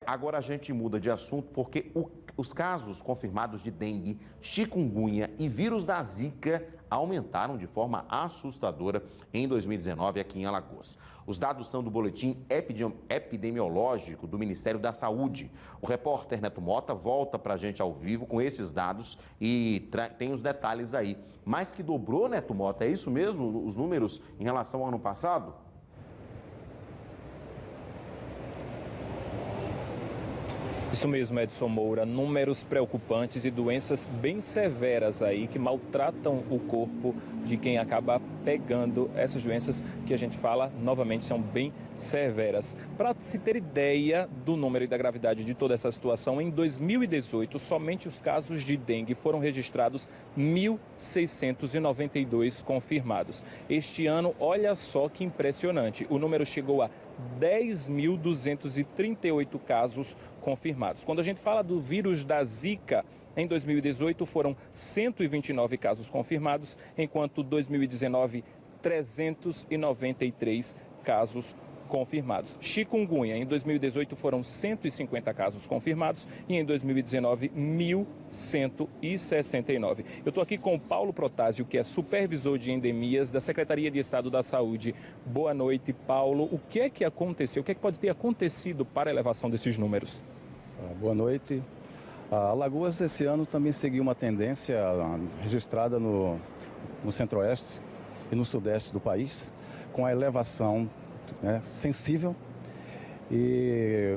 Agora a gente muda de assunto porque os casos confirmados de dengue, chikungunya e vírus da Zika aumentaram de forma assustadora em 2019 aqui em Alagoas. Os dados são do boletim epidemiológico do Ministério da Saúde. O repórter Neto Mota volta para a gente ao vivo com esses dados e tem os detalhes aí. Mais que dobrou, Neto Mota, é isso mesmo, os números em relação ao ano passado? Isso mesmo, Edson Moura, números preocupantes e doenças bem severas aí que maltratam o corpo de quem acaba pegando essas doenças que a gente fala, novamente, são bem severas. Para se ter ideia do número e da gravidade de toda essa situação, em 2018, somente os casos de dengue foram registrados 1.692 confirmados. Este ano, olha só que impressionante, o número chegou a 10.238 casos confirmados. Quando a gente fala do vírus da Zika, em 2018 foram 129 casos confirmados, enquanto 2019, 393 casos confirmados. Chikungunya, em 2018 foram 150 casos confirmados e em 2019, 1.169. Eu estou aqui com o Paulo Protásio, que é supervisor de endemias da Secretaria de Estado da Saúde. Boa noite, Paulo. O que é que aconteceu? O que é que pode ter acontecido para a elevação desses números? Boa noite. A Alagoas esse ano também seguiu uma tendência registrada no centro-oeste e no sudeste do país, com a elevação sensível e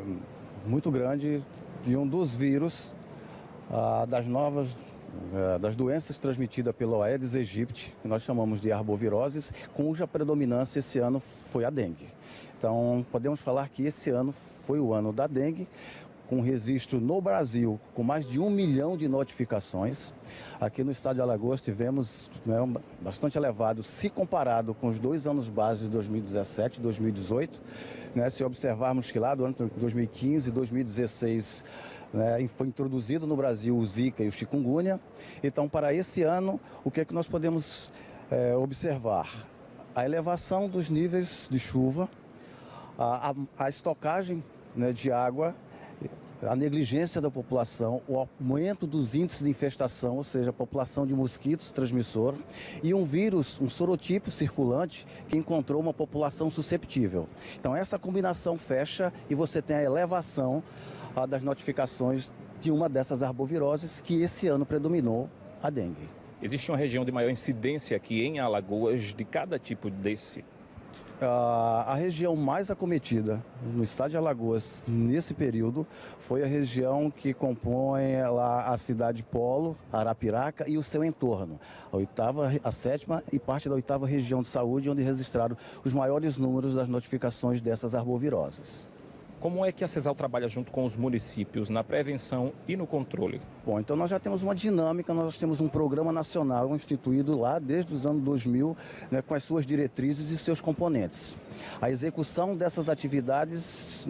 muito grande de um dos vírus das doenças transmitidas pelo Aedes aegypti, que nós chamamos de arboviroses, cuja predominância esse ano foi a dengue. Então, podemos falar que esse ano foi o ano da dengue, com registro no Brasil com mais de 1 milhão de notificações. Aqui no estado de Alagoas tivemos bastante elevado, se comparado com os 2 anos base de 2017 e 2018. Se observarmos que lá, durante 2015 e 2016, foi introduzido no Brasil o Zika e o chikungunya. Então, para esse ano, o que é que nós podemos observar? A elevação dos níveis de chuva, a estocagem de água, a negligência da população, o aumento dos índices de infestação, ou seja, a população de mosquitos transmissor, e um vírus, um sorotipo circulante que encontrou uma população susceptível. Então essa combinação fecha e você tem a elevação das notificações de uma dessas arboviroses que esse ano predominou, a dengue. Existe uma região de maior incidência aqui em Alagoas de cada tipo desse? A região mais acometida no estado de Alagoas nesse período foi a região que compõe lá a cidade Polo, Arapiraca e o seu entorno. A 8ª, a 7ª e parte da 8ª região de saúde, onde registraram os maiores números das notificações dessas arboviroses. Como é que a CESAL trabalha junto com os municípios na prevenção e no controle? Bom, então nós já temos uma dinâmica, nós temos um programa nacional instituído lá desde os anos 2000, com as suas diretrizes e seus componentes. A execução dessas atividades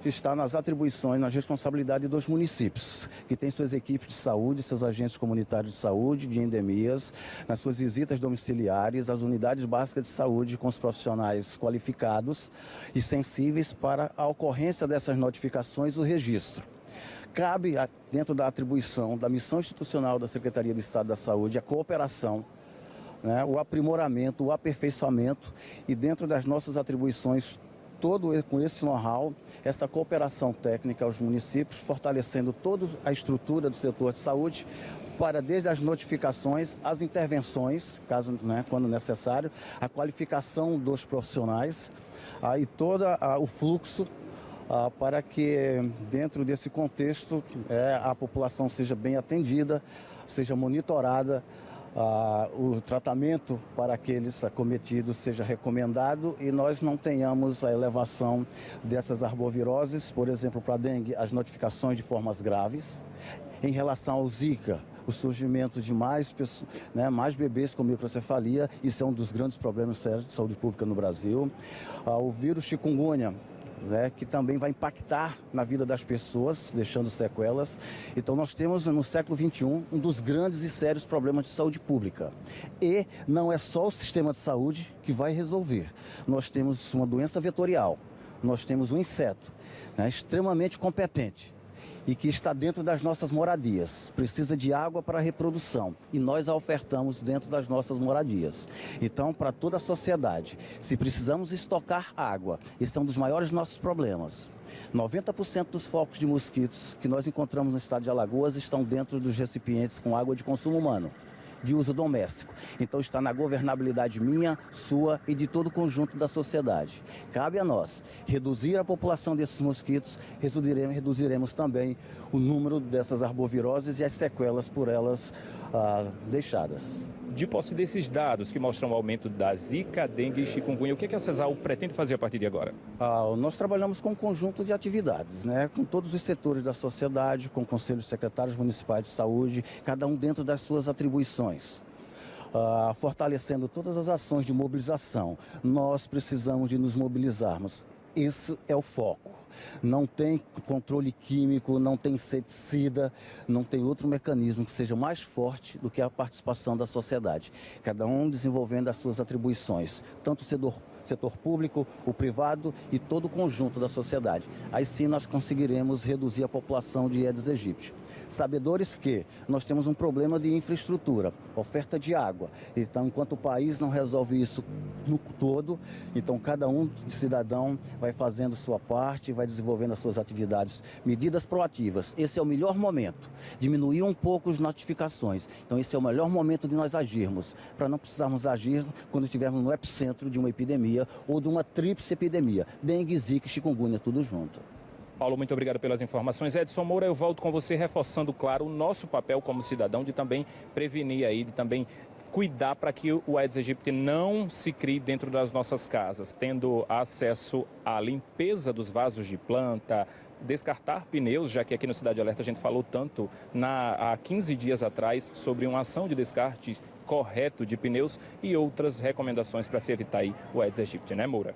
está nas atribuições, nas responsabilidades dos municípios, que têm suas equipes de saúde, seus agentes comunitários de saúde, de endemias, nas suas visitas domiciliares, as unidades básicas de saúde com os profissionais qualificados e sensíveis para a ocorrência dessas notificações, o registro. Cabe, dentro da atribuição da missão institucional da Secretaria de Estado da Saúde, a cooperação, o aprimoramento, o aperfeiçoamento e dentro das nossas atribuições, com esse know-how, essa cooperação técnica aos municípios, fortalecendo toda a estrutura do setor de saúde, para desde as notificações, as intervenções, quando necessário, a qualificação dos profissionais, e todo o fluxo para que dentro desse contexto a população seja bem atendida, seja monitorada, o tratamento para aqueles acometidos seja recomendado e nós não tenhamos a elevação dessas arboviroses, por exemplo, para a dengue, as notificações de formas graves. Em relação ao Zika, o surgimento de mais bebês com microcefalia, isso é um dos grandes problemas sérios de saúde pública no Brasil. O vírus chikungunya, que também vai impactar na vida das pessoas, deixando sequelas. Então nós temos no século XXI um dos grandes e sérios problemas de saúde pública. E não é só o sistema de saúde que vai resolver. Nós temos uma doença vetorial, nós temos um inseto, né, extremamente competente e que está dentro das nossas moradias. Precisa de água para a reprodução e nós a ofertamos dentro das nossas moradias. Então, para toda a sociedade, se precisamos estocar água, esse é um dos maiores nossos problemas. 90% dos focos de mosquitos que nós encontramos no estado de Alagoas estão dentro dos recipientes com água de consumo humano, de uso doméstico. Então está na governabilidade minha, sua e de todo o conjunto da sociedade. Cabe a nós reduzir a população desses mosquitos, reduziremos também o número dessas arboviroses e as sequelas por elas deixadas. De posse desses dados que mostram o aumento da zika, dengue e chikungunya, o que a CESAL pretende fazer a partir de agora? Nós trabalhamos com um conjunto de atividades, né? Com todos os setores da sociedade, com conselhos secretários municipais de saúde, cada um dentro das suas atribuições. Fortalecendo todas as ações de mobilização. Nós precisamos de nos mobilizarmos. Esse é o foco. Não tem controle químico, não tem inseticida, não tem outro mecanismo que seja mais forte do que a participação da sociedade. Cada um desenvolvendo as suas atribuições, tanto o setor público, o privado e todo o conjunto da sociedade. Aí sim nós conseguiremos reduzir a população de Aedes aegypti. Sabedores que nós temos um problema de infraestrutura, oferta de água. Então, enquanto o país não resolve isso no todo, então cada um cidadão vai fazendo sua parte, vai desenvolvendo as suas atividades, medidas proativas. Esse é o melhor momento, diminuir um pouco as notificações. Então, esse é o melhor momento de nós agirmos, para não precisarmos agir quando estivermos no epicentro de uma epidemia ou de uma tríplice epidemia, dengue, zika e chikungunya, tudo junto. Paulo, muito obrigado pelas informações. Edson Moura, eu volto com você reforçando, claro, o nosso papel como cidadão de também prevenir aí, de também cuidar para que o Aedes aegypti não se crie dentro das nossas casas, tendo acesso à limpeza dos vasos de planta, descartar pneus, já que aqui no Cidade Alerta a gente falou tanto há 15 dias atrás sobre uma ação de descarte correto de pneus e outras recomendações para se evitar aí o Aedes aegypti, né, Moura?